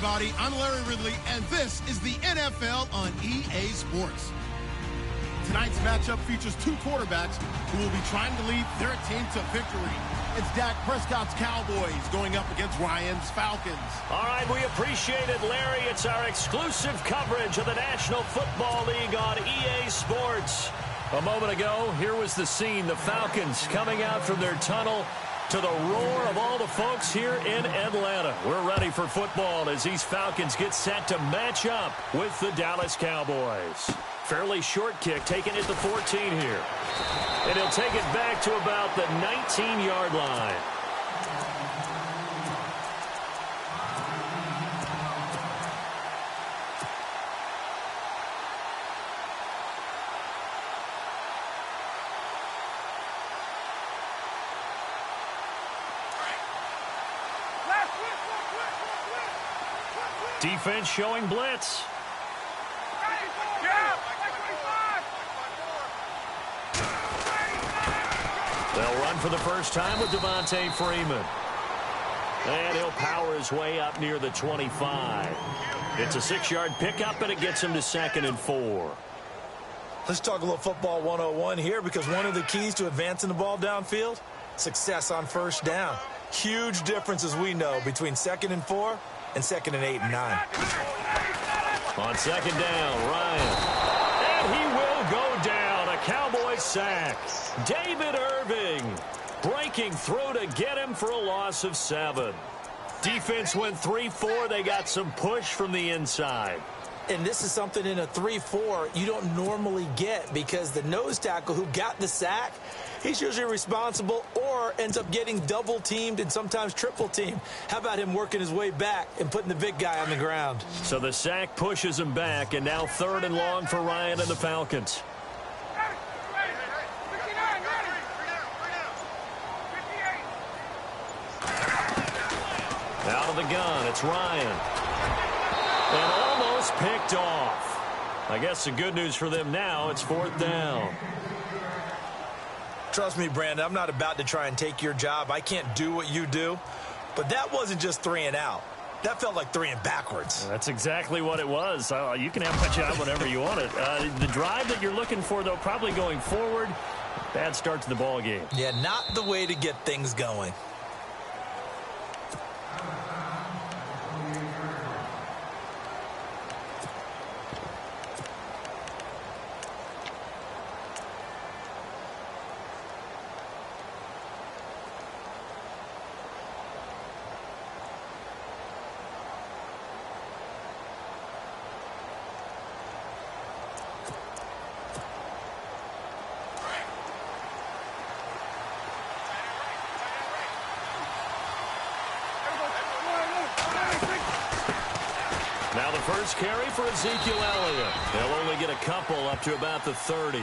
everybody. I'm Larry Ridley, and this is the NFL on EA Sports. Tonight's matchup features two quarterbacks who will be trying to lead their team to victory. It's Dak Prescott's Cowboys going up against Ryan's Falcons. All right, we appreciate it, Larry. It's our exclusive coverage of the National Football League on EA Sports. A moment ago, here was the scene. The Falcons coming out from their tunnel to the roar of all the folks here in Atlanta. We're ready for football as these Falcons get set to match up with the Dallas Cowboys. Fairly short kick, taking it to 14 here. And he'll take it back to about the 19-yard line. Defense showing blitz. They'll run for the first time with Devontae Freeman. And he'll power his way up near the 25. It's a 6-yard pickup, and it gets him to 2nd and 4. Let's talk a little football 101 here, because one of the keys to advancing the ball downfield, success on first down. Huge difference, as we know, between 2nd and 4 and 2nd and 8 and 9. On 2nd down, Ryan. And he will go down. A Cowboy sack. David Irving breaking through to get him for a loss of 7. Defense went 3-4. They got some push from the inside. And this is something in a 3-4 you don't normally get, because the nose tackle who got the sack, he's usually responsible or ends up getting double-teamed and sometimes triple-teamed. How about him working his way back and putting the big guy on the ground? So the sack pushes him back, and now 3rd and long for Ryan and the Falcons. Out of the gun, it's Ryan. And almost picked off. I guess the good news for them now, it's 4th down. Trust me, Brandon, I'm not about to try and take your job. I can't do what you do. But that wasn't just 3 and out. That felt like 3 and backwards. That's exactly what it was. You can have my job whenever you want it. The drive that you're looking for, though, probably going forward. Bad start to the ball game. Yeah, not the way to get things going. Now the first carry for Ezekiel Elliott. They'll only get a couple up to about the 30.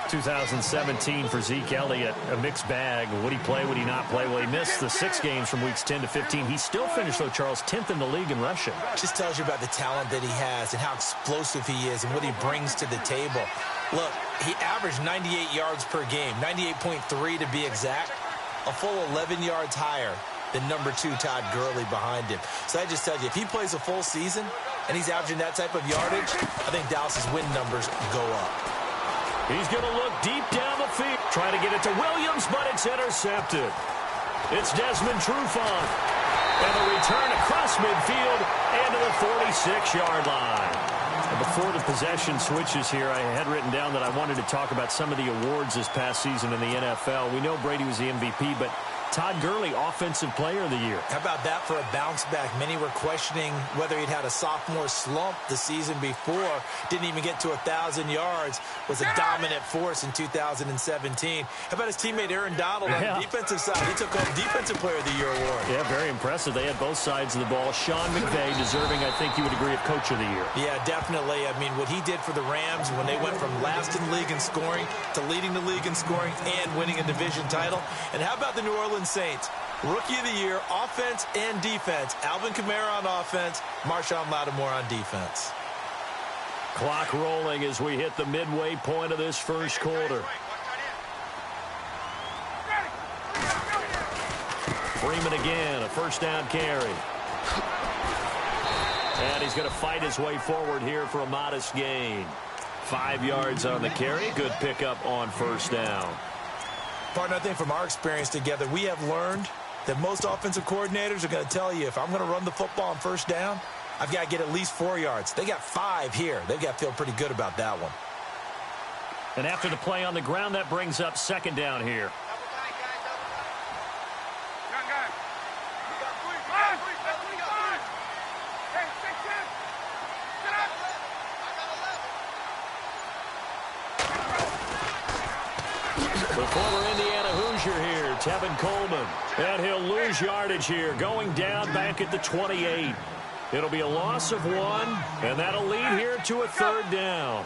2017 for Zeke Elliott, a mixed bag. Would he play, would he not play? Well, he missed the 6 games from weeks 10 to 15. He still finished, though, Charles, 10th in the league in rushing. Just tells you about the talent that he has and how explosive he is and what he brings to the table. Look, he averaged 98 yards per game, 98.3 to be exact, a full 11 yards higher than number 2 Todd Gurley behind him. So that just tells you, if he plays a full season and he's averaging that type of yardage, I think Dallas's win numbers go up. He's going to look deep down the field. Trying to get it to Williams, but it's intercepted. It's Desmond Trufant. And the return across midfield and to the 46-yard line. And before the possession switches here, I had written down that I wanted to talk about some of the awards this past season in the NFL. We know Brady was the MVP, but Todd Gurley, Offensive Player of the Year. How about that for a bounce back? Many were questioning whether he'd had a sophomore slump the season before. Didn't even get to 1,000 yards. Was a dominant force in 2017. How about his teammate Aaron Donald on the defensive side? He took home Defensive Player of the Year award. Yeah, very impressive. They had both sides of the ball. Sean McVay deserving, I think you would agree, of Coach of the Year. Yeah, definitely. I mean, what he did for the Rams when they went from last in the league in scoring to leading the league in scoring and winning a division title. And how about the New Orleans Saints? Rookie of the Year, offense and defense. Alvin Kamara on offense, Marshawn Lattimore on defense. Clock rolling as we hit the midway point of this first quarter. Freeman again, a first down carry. And he's going to fight his way forward here for a modest gain. 5 yards on the carry. Good pickup on first down. Partner, I think from our experience together, we have learned that most offensive coordinators are going to tell you, if I'm going to run the football on first down, I've got to get at least 4 yards. They got 5 here. They've got to feel pretty good about that one. And after the play on the ground, that brings up second down here. The former Indiana Hoosier here, Tevin Coleman. And he'll lose yardage here, going down back at the 28. It'll be a loss of 1, and that'll lead here to a third down.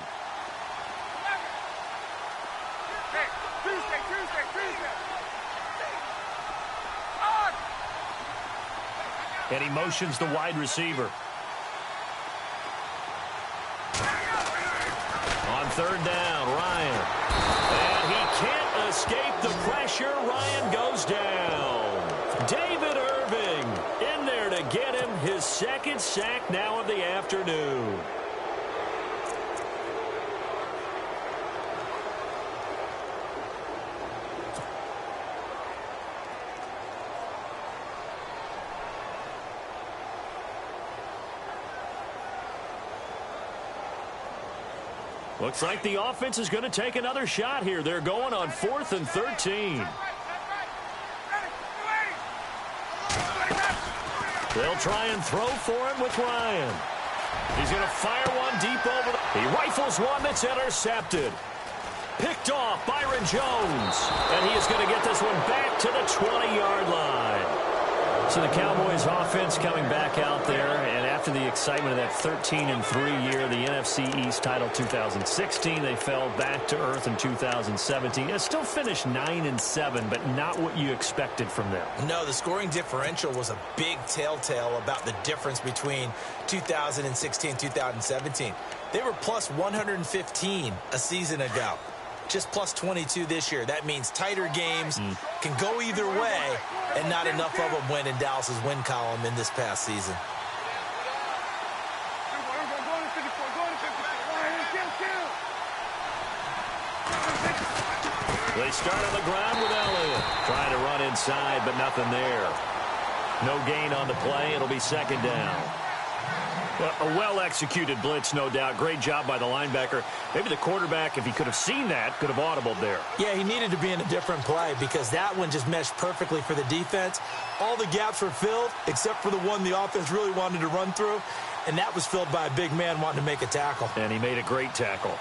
And he motions the wide receiver. On third down, Ryan. And he can't escape the pressure. Ryan goes down. David Irving in there to get him his second sack now of the afternoon. Looks like the offense is going to take another shot here. They're going on 4th and 13. They'll try and throw for him with Ryan. He's going to fire one deep over. He rifles one that's intercepted. Picked off Byron Jones. And he is going to get this one back to the 20-yard line. So the Cowboys offense coming back out there, and after the excitement of that 13-3 year, the NFC East title 2016, they fell back to earth in 2017. They still finished 9-7, but not what you expected from them. No, the scoring differential was a big telltale about the difference between 2016 and 2017. They were plus 115 a season ago. Just plus 22 this year. That means tighter games can go either way, and not enough of them went in Dallas's win column in this past season. They start on the ground with Elliott. Trying to run inside, but nothing there. No gain on the play. It'll be second down. A well-executed blitz, no doubt. Great job by the linebacker. Maybe the quarterback, if he could have seen that, could have audibled there. Yeah, he needed to be in a different play because that one just meshed perfectly for the defense. All the gaps were filled except for the one the offense really wanted to run through, and that was filled by a big man wanting to make a tackle. And he made a great tackle.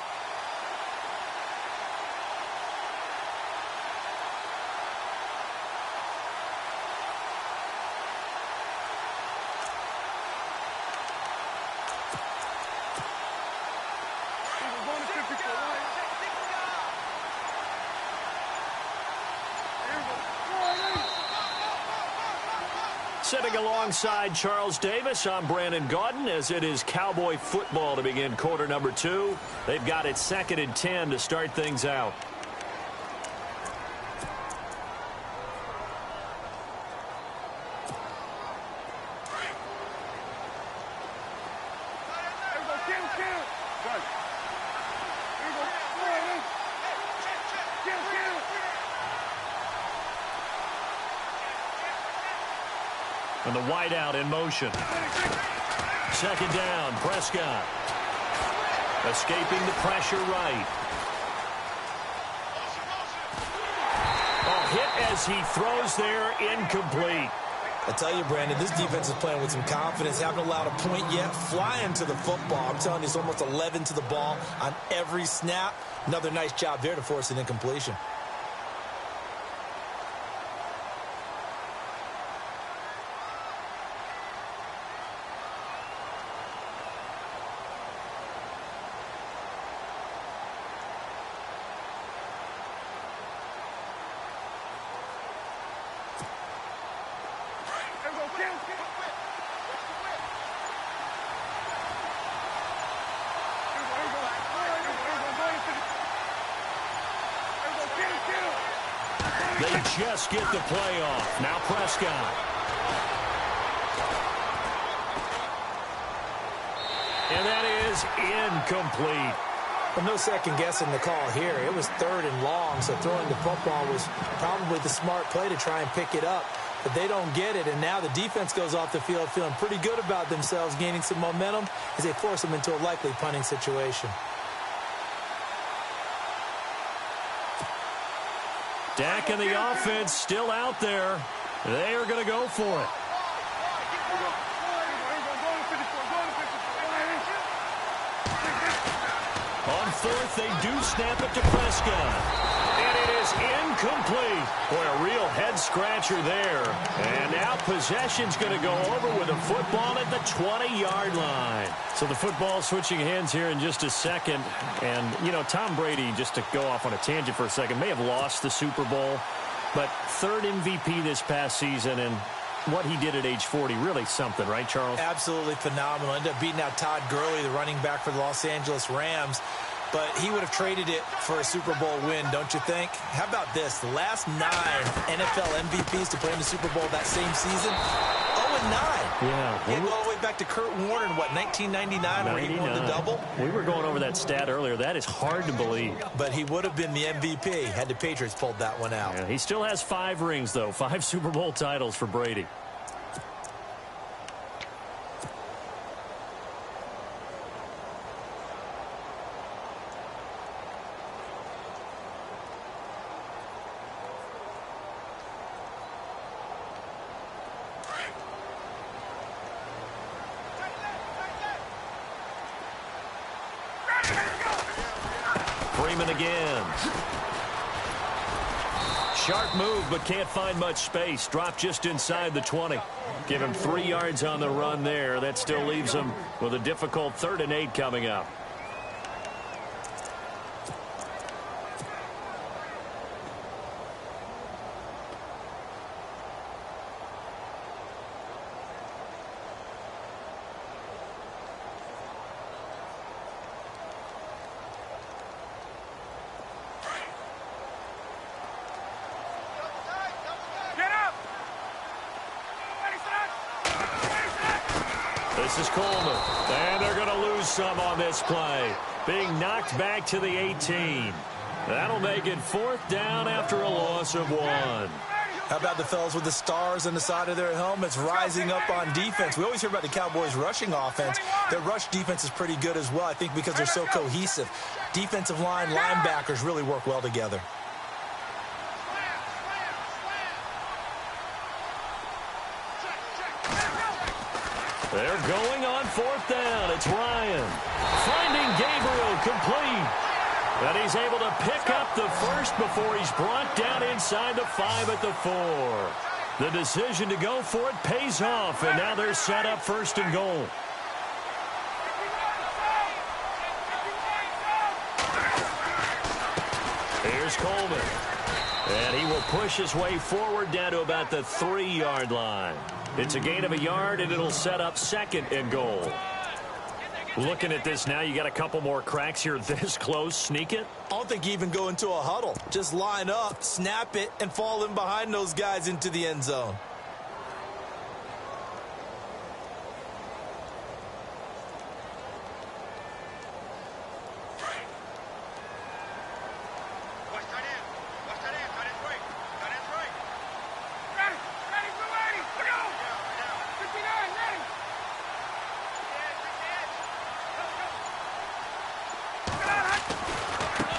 Sitting alongside Charles Davis, I'm Brandon Gaudin, as it is Cowboy football to begin quarter number 2. They've got it 2nd and 10 to start things out. And the wideout in motion. Second down, Prescott. Escaping the pressure right. Oh, hit as he throws there, incomplete. I tell you, Brandon, this defense is playing with some confidence. Haven't allowed a point yet. Flying to the football. I'm telling you, it's almost 11 to the ball on every snap. Another nice job there to force an incompletion. They just get the play off. Now Prescott. And that is incomplete. Well, no second guessing the call here. It was 3rd and long, so throwing the football was probably the smart play to try and pick it up. But they don't get it, and now the defense goes off the field feeling pretty good about themselves, gaining some momentum as they force them into a likely punting situation. Dak and the offense still out there. They are going to go for it. On 4th, they do snap it to Prescott. And it is incomplete. Boy, a real head-scratcher there. And now possession's going to go over with a football at the 20-yard line. So the football switching hands here in just a second. And, you know, Tom Brady, just to go off on a tangent for a second, may have lost the Super Bowl. But 3rd MVP this past season, and what he did at age 40, really something, right, Charles? Absolutely phenomenal. Ended up beating out Todd Gurley, the running back for the Los Angeles Rams. But he would have traded it for a Super Bowl win, don't you think? How about this? The last 9 NFL MVPs to play in the Super Bowl that same season, 0-9. Yeah. He go all the way back to Kurt Warner in, what, 1999, where he won the double? We were going over that stat earlier. That is hard to believe. But he would have been the MVP had the Patriots pulled that one out. Yeah, he still has 5 rings, though. 5 Super Bowl titles for Brady. Freeman again. Sharp move, but can't find much space. Drop just inside the 20. Give him 3 yards on the run there. That still leaves him with a difficult 3rd and 8 coming up. This is Coleman, and they're going to lose some on this play. Being knocked back to the 18. That'll make it 4th down after a loss of 1. How about the fellas with the stars on the side of their helmets rising up on defense? We always hear about the Cowboys' rushing offense. Their rush defense is pretty good as well, I think, because they're so cohesive. Defensive line, linebackers really work well together. They're going on 4th down. It's Ryan. Finding Gabriel complete. And he's able to pick up the first before he's brought down inside the 5 at the 4. The decision to go for it pays off, and now they're set up 1st and goal. Here's Coleman. And he will push his way forward down to about the 3-yard line. It's a gain of a yard, and it'll set up 2nd and goal. Looking at this now, you got a couple more cracks here this close. Sneak it? I don't think you even go into a huddle. Just line up, snap it, and fall in behind those guys into the end zone.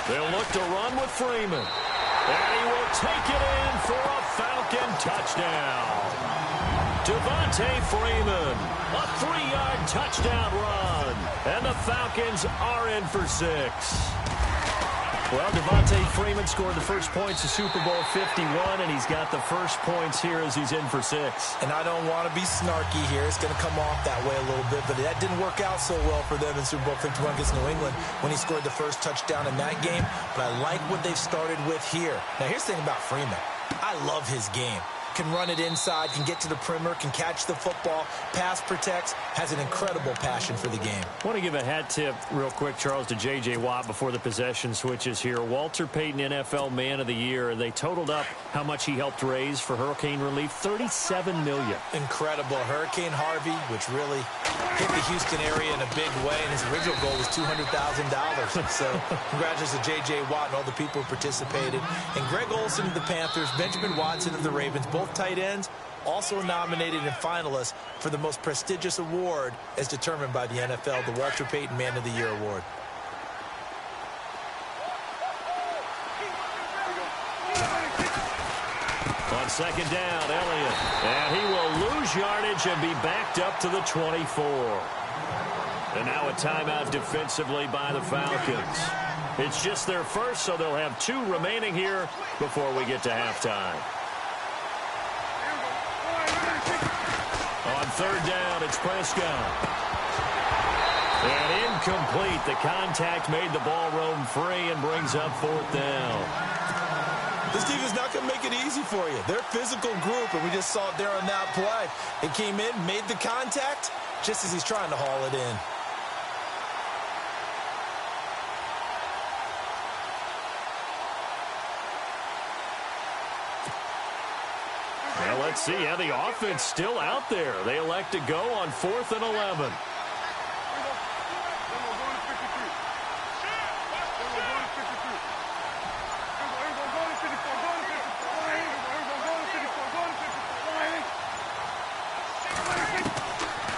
They'll look to run with Freeman. And he will take it in for a Falcon touchdown. Devontae Freeman, a 3-yard touchdown run. And the Falcons are in for 6. Well, Devontae Freeman scored the first points of Super Bowl 51, and he's got the first points here as he's in for 6. And I don't want to be snarky here. It's going to come off that way a little bit, but that didn't work out so well for them in Super Bowl 51 against New England when he scored the first touchdown in that game. But I like what they've started with here. Now, here's the thing about Freeman. I love his game. can run it inside, can get to the perimeter, can catch the football, pass protects, has an incredible passion for the game. I want to give a hat tip real quick, Charles, to J.J. Watt before the possession switches here. Walter Payton NFL Man of the Year. They totaled up how much he helped raise for hurricane relief, $37 million. Incredible. Hurricane Harvey, which really hit the Houston area in a big way, and his original goal was $200,000. So congratulations to J.J. Watt and all the people who participated. And Greg Olsen of the Panthers, Benjamin Watson of the Ravens, both tight ends, also nominated and finalists for the most prestigious award as determined by the NFL, the Walter Payton Man of the Year Award. On second down, Elliott. And he will lose yardage and be backed up to the 24. And now a timeout defensively by the Falcons. It's just their first, so they'll have 2 remaining here before we get to halftime. On third down, it's Prescott. And incomplete. The contact made the ball roam free and brings up fourth down. This defense is not going to make it easy for you. They're a physical group, and we just saw it there on that play. It came in, made the contact, just as he's trying to haul it in. Well, let's see how the offense still out there. They elect to go on 4th and 11.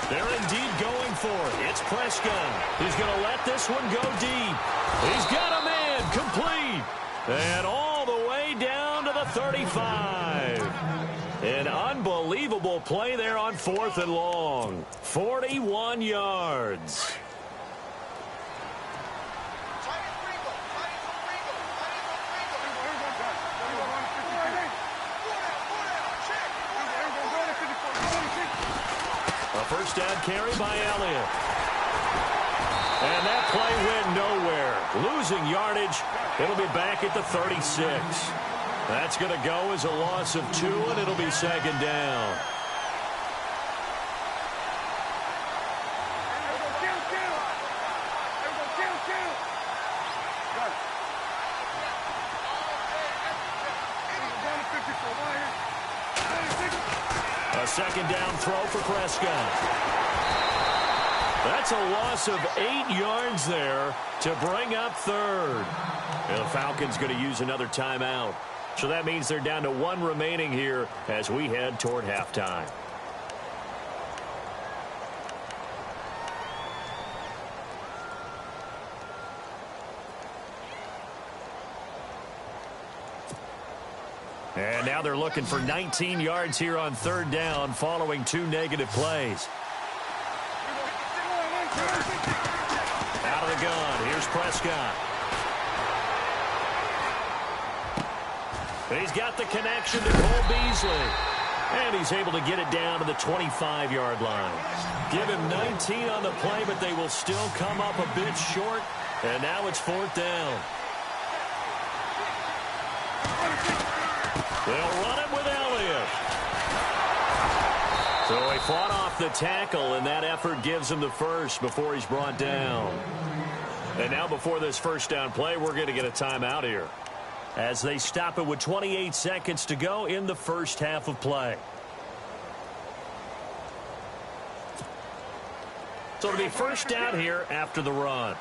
They're indeed going for it. It's Prescott. He's going to let this one go deep. He's got a man complete. And all the way down to the 35. An unbelievable play there on 4th and long. 41 yards. A first down carry by Elliott. And that play went nowhere. Losing yardage. It'll be back at the 36. That's going to go as a loss of 2, and it'll be second down. A second down throw for Prescott. That's a loss of 8 yards there to bring up third. And the Falcons going to use another timeout. So that means they're down to 1 remaining here as we head toward halftime. And now they're looking for 19 yards here on third down following 2 negative plays. Out of the gun, here's Prescott. He's got the connection to Cole Beasley. And he's able to get it down to the 25-yard line. Give him 19 on the play, but they will still come up a bit short. And now it's 4th down. They'll run it with Elliott. So he fought off the tackle, and that effort gives him the first before he's brought down. And now before this first down play, we're going to get a timeout here, as they stop it with 28 seconds to go in the first half of play. So it'll be first down here after the run.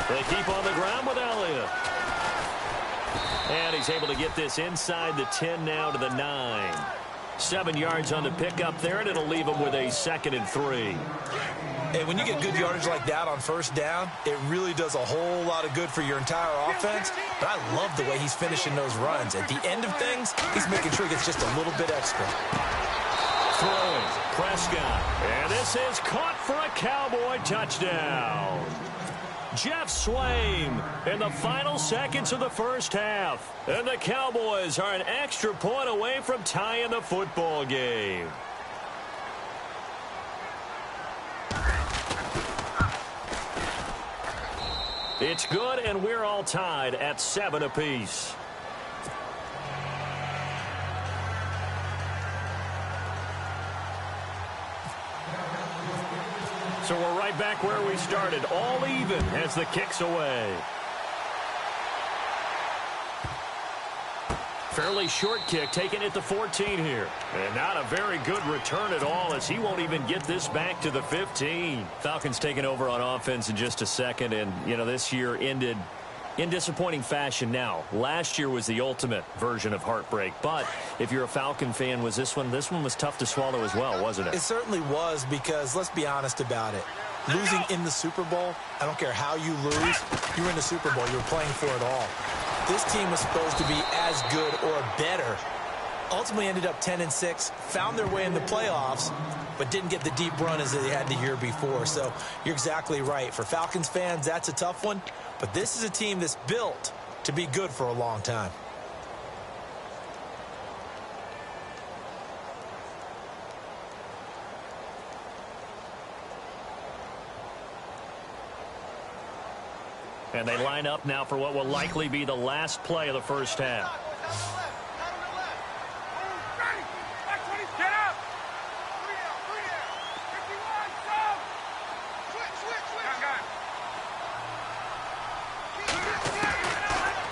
They keep on the ground with Elliott. And he's able to get this inside the 10 now to the 9. 7 yards on the pickup there, and it'll leave him with a 2nd and 3. Hey, when you get good yardage like that on first down, it really does a whole lot of good for your entire offense. But I love the way he's finishing those runs. At the end of things, he's making sure he gets just a little bit extra. Throwing, Prescott. And this is caught for a Cowboy touchdown. Jeff Swaim in the final seconds of the first half. And the Cowboys are an extra point away from tying the football game. It's good, and we're all tied at 7 apiece. So we're right back where we started, all even as the kick's away. Fairly short kick, taking it to 14 here. And not a very good return at all, as he won't even get this back to the 15. Falcons taking over on offense in just a second, and, you know, this year ended in disappointing fashion. Now, last year was the ultimate version of heartbreak, but if you're a Falcon fan, was this one was tough to swallow as well, wasn't it? It certainly was, because let's be honest about it. Losing in the Super Bowl, I don't care how you lose, you were in the Super Bowl, you were playing for it all. This team was supposed to be as good or better. Ultimately ended up 10-6, found their way in the playoffs, but didn't get the deep run as they had the year before. So you're exactly right. For Falcons fans, that's a tough one, but this is a team that's built to be good for a long time. And they line up now for what will likely be the last play of the first half.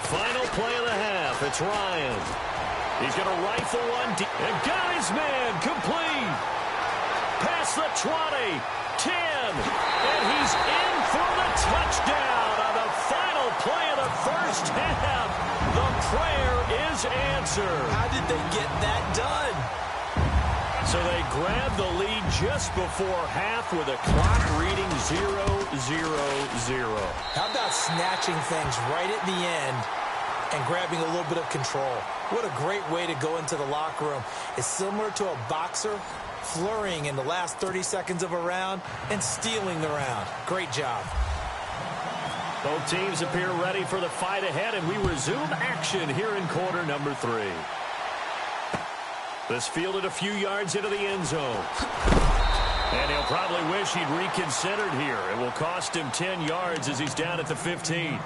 Final play of the half. It's Ryan. He's going to rifle one deep. And got his man complete. Past the 20, 10. And he's in for the touchdown. Final play of the first half. The prayer is answered. How did they get that done? So they grabbed the lead just before half with a clock reading 0-0-0. How about snatching things right at the end and grabbing a little bit of control? What a great way to go into the locker room. It's similar to a boxer flurrying in the last 30 seconds of a round and stealing the round. Great job. Both teams appear ready for the fight ahead, and we resume action here in quarter number 3. This fielded a few yards into the end zone. And he'll probably wish he'd reconsidered here. It will cost him 10 yards as he's down at the 15.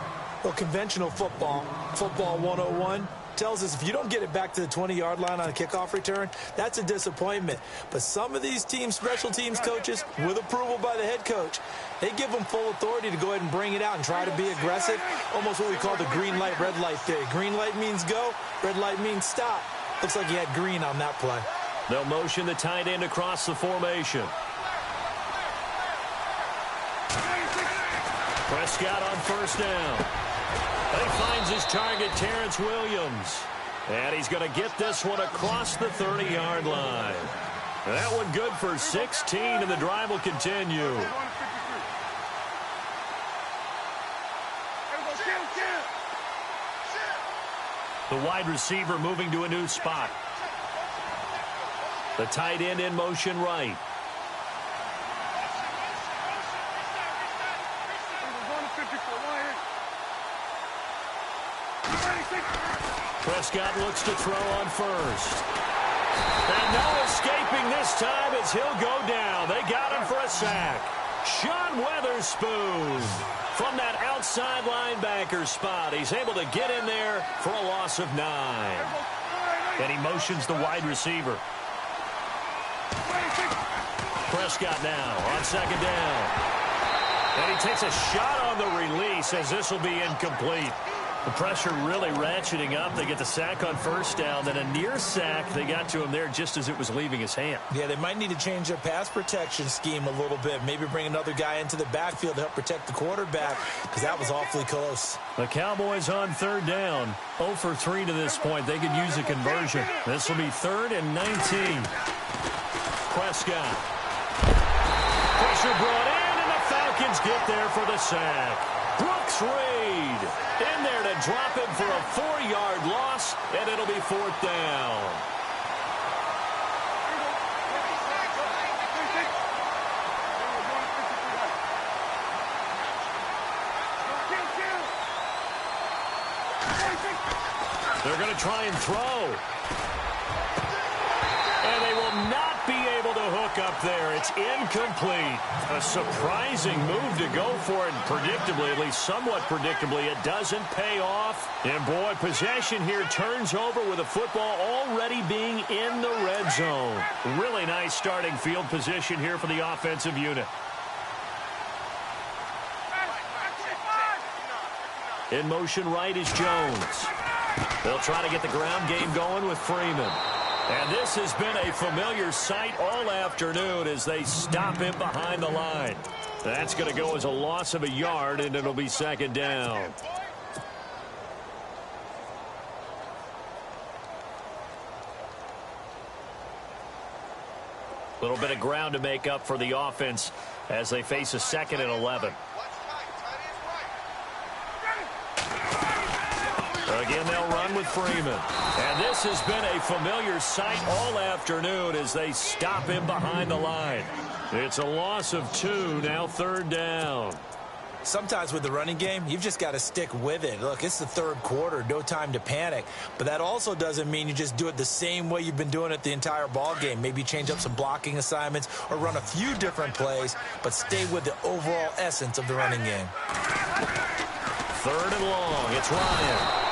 Well, conventional football 101, tells us if you don't get it back to the 20-yard line on a kickoff return, that's a disappointment. But some of these teams, special teams coaches, with approval by the head coach, they give them full authority to go ahead and bring it out and try to be aggressive, almost what we call the green light, red light theory. Green light means go, red light means stop. Looks like he had green on that play. They'll motion the tight end across the formation. Prescott on first down. And he finds his target, Terrence Williams. And he's going to get this one across the 30-yard line. That one good for 16, and the drive will continue. The wide receiver moving to a new spot. The tight end in motion right. Prescott looks to throw on first. And no escaping this time as he'll go down. They got him for a sack. Sean Weatherspoon from that outside linebacker spot. He's able to get in there for a loss of 9. And he motions the wide receiver. Prescott now on second down. And he takes a shot on the release as this will be incomplete. The pressure really ratcheting up. They get the sack on first down, then a near sack. They got to him there just as it was leaving his hand. Yeah, they might need to change their pass protection scheme a little bit. Maybe bring another guy into the backfield to help protect the quarterback, because that was awfully close. The Cowboys on third down. 0 for 3 to this point. They could use a conversion. This will be 3rd and 19. Prescott. Pressure brought in, and the Falcons get there for the sack. Brooks Reed in there to drop him for a 4-yard loss, and it'll be 4th down. They're going to try and throw. And they will not be able to hook up up there. It's incomplete. A surprising move to go for it. And predictably, at least somewhat predictably, it doesn't pay off. And boy, possession here turns over with the football already being in the red zone. Really nice starting field position here for the offensive unit. In motion right is Jones. They'll try to get the ground game going with Freeman. And this has been a familiar sight all afternoon as they stop him behind the line. That's going to go as a loss of a yard, and it'll be second down. A little bit of ground to make up for the offense as they face a 2nd and 11. Again, they'll run with Freeman. And this has been a familiar sight all afternoon as they stop him behind the line. It's a loss of 2, now 3rd down. Sometimes with the running game, you've just got to stick with it. Look, it's the 3rd quarter, no time to panic. But that also doesn't mean you just do it the same way you've been doing it the entire ball game. Maybe change up some blocking assignments or run a few different plays, but stay with the overall essence of the running game. 3rd and long, it's Ryan.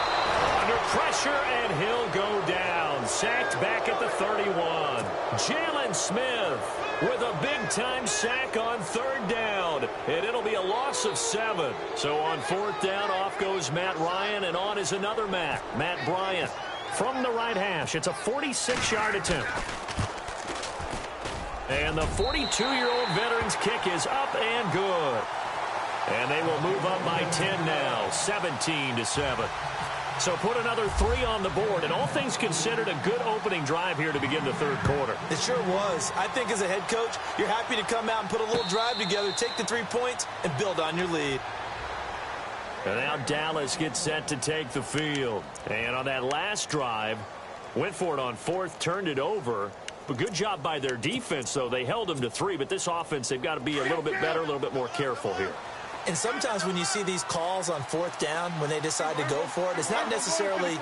Under pressure, and he'll go down. Sacked back at the 31. Jalen Smith with a big-time sack on 3rd down. And it'll be a loss of 7. So on 4th down, off goes Matt Ryan, and on is another Matt Bryant. From the right hash, it's a 46-yard attempt. And the 42-year-old veteran's kick is up and good. And they will move up by 10 now, 17-7. So put another 3 on the board, and all things considered, a good opening drive here to begin the 3rd quarter. It sure was. I think as a head coach, you're happy to come out and put a little drive together, take the 3 points, and build on your lead. And now Dallas gets set to take the field. And on that last drive, went for it on 4th, turned it over. But good job by their defense, though. They held them to 3, but this offense, they've got to be a little bit better, a little bit more careful here. And sometimes when you see these calls on 4th down, when they decide to go for it, it's not necessarily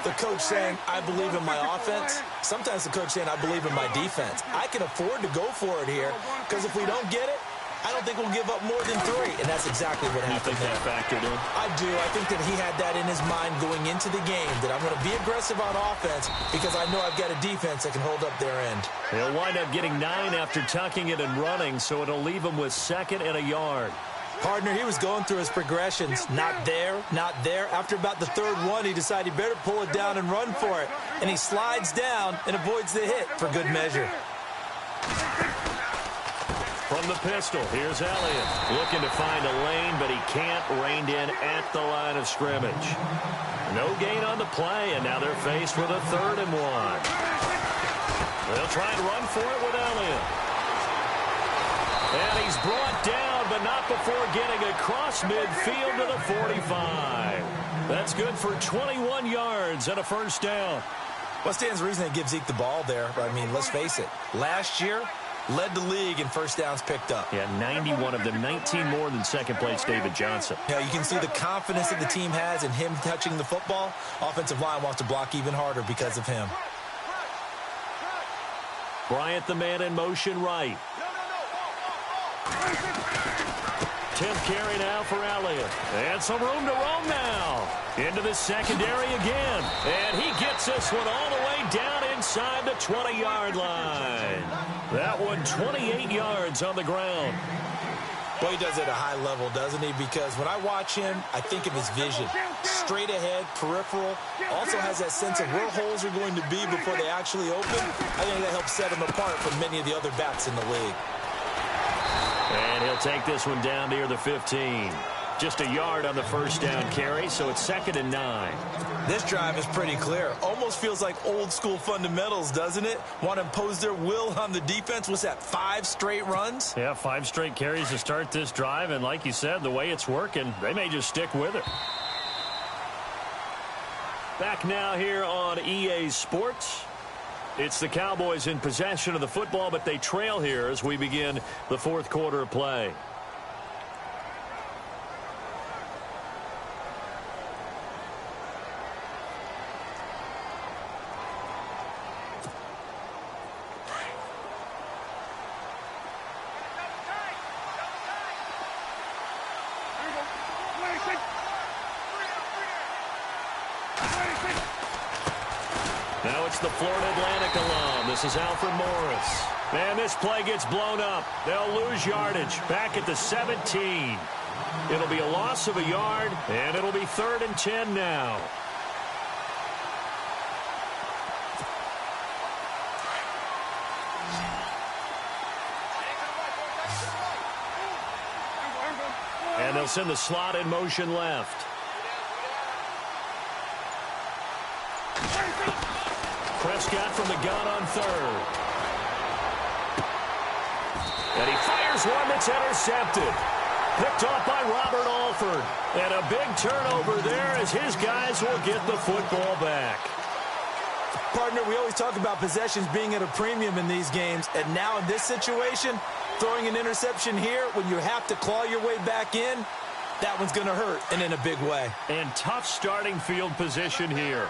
the coach saying, I believe in my offense. Sometimes the coach saying, I believe in my defense. I can afford to go for it here because if we don't get it, I don't think we'll give up more than 3. And that's exactly what happened. You think that factored in? I do. I think that he had that in his mind going into the game, that I'm going to be aggressive on offense because I know I've got a defense that can hold up their end. He'll wind up getting 9 after tucking it and running, so it'll leave him with 2nd and a yard. Partner, he was going through his progressions. Not there, not there. After about the 3rd one, he decided he better pull it down and run for it. And he slides down and avoids the hit for good measure. From the pistol, here's Elliott. Looking to find a lane, but he can't. Reined in at the line of scrimmage. No gain on the play, and now they're faced with a 3rd and 1. They'll try and run for it with Elliott. And he's brought down, but not before getting across midfield to the 45. That's good for 21 yards and a 1st down. What stands to reason they give Zeke the ball there? I mean, let's face it. Last year, led the league in 1st downs picked up. Yeah, 91 of them, 19 more than 2nd place David Johnson. Yeah, you can see the confidence that the team has in him touching the football. Offensive line wants to block even harder because of him. Bryant, the man in motion right. 10th carry now for Elliott. And some room to roam now. Into the secondary again. And he gets this one all the way down inside the 20-yard line. That one 28 yards on the ground. Well, he does it at a high level, doesn't he? Because when I watch him, I think of his vision. Straight ahead, peripheral. Also has that sense of where holes are going to be before they actually open. I think that helps set him apart from many of the other backs in the league. And he'll take this one down near the 15. Just a yard on the 1st down carry, so it's 2nd and 9. This drive is pretty clear. Almost feels like old school fundamentals, doesn't it? Want to impose their will on the defense. What's that, 5 straight runs? Yeah, 5 straight carries to start this drive, and like you said, the way it's working, they may just stick with it. Back now here on EA Sports. It's the Cowboys in possession of the football, but they trail here as we begin the 4th quarter of play. It's the Florida Atlantic alum. This is Alfred Morris. And this play gets blown up. They'll lose yardage back at the 17. It'll be a loss of a yard, and it'll be 3rd and 10 now. And they'll send the slot in motion left. Prescott from the gun on 3rd. And he fires one that's intercepted. Picked off by Robert Alford. And a big turnover there as his guys will get the football back. Partner, we always talk about possessions being at a premium in these games. And now in this situation, throwing an interception here when you have to claw your way back in, that one's going to hurt, and in a big way. And tough starting field position here.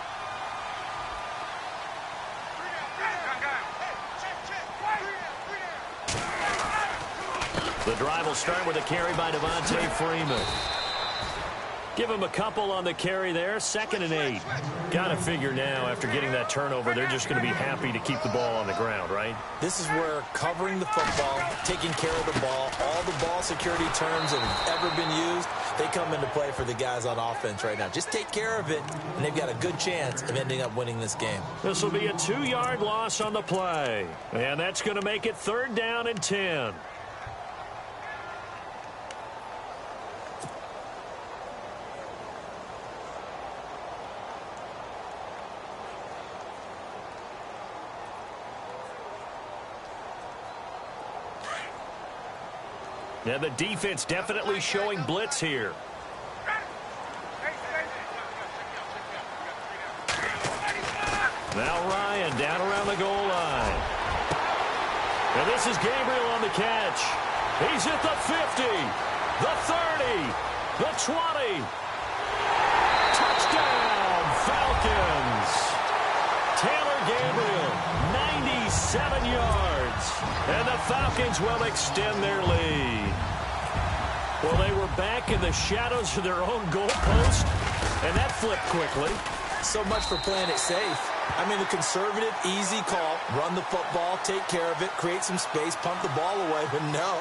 The drive will start with a carry by Devontae Freeman. Give him a couple on the carry there. 2nd and 8. Got to figure now, after getting that turnover, they're just going to be happy to keep the ball on the ground, right? This is where covering the football, taking care of the ball, all the ball security terms that have ever been used, they come into play for the guys on offense right now. Just take care of it, and they've got a good chance of ending up winning this game. This will be a 2-yard loss on the play. And that's going to make it 3rd down and 10. And the defense definitely showing blitz here. Now Ryan down around the goal line. And this is Gabriel on the catch. He's at the 50, the 30, the 20. Touchdown, Falcons. Taylor Gabriel, 97 yards. And the Falcons will extend their lead. Well, they were back in the shadows of their own goalpost, and that flipped quickly. So much for playing it safe. I mean, the conservative, easy call, run the football, take care of it, create some space, pump the ball away, but no,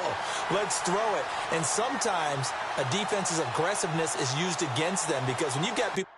let's throw it. And sometimes a defense's aggressiveness is used against them because when you've got people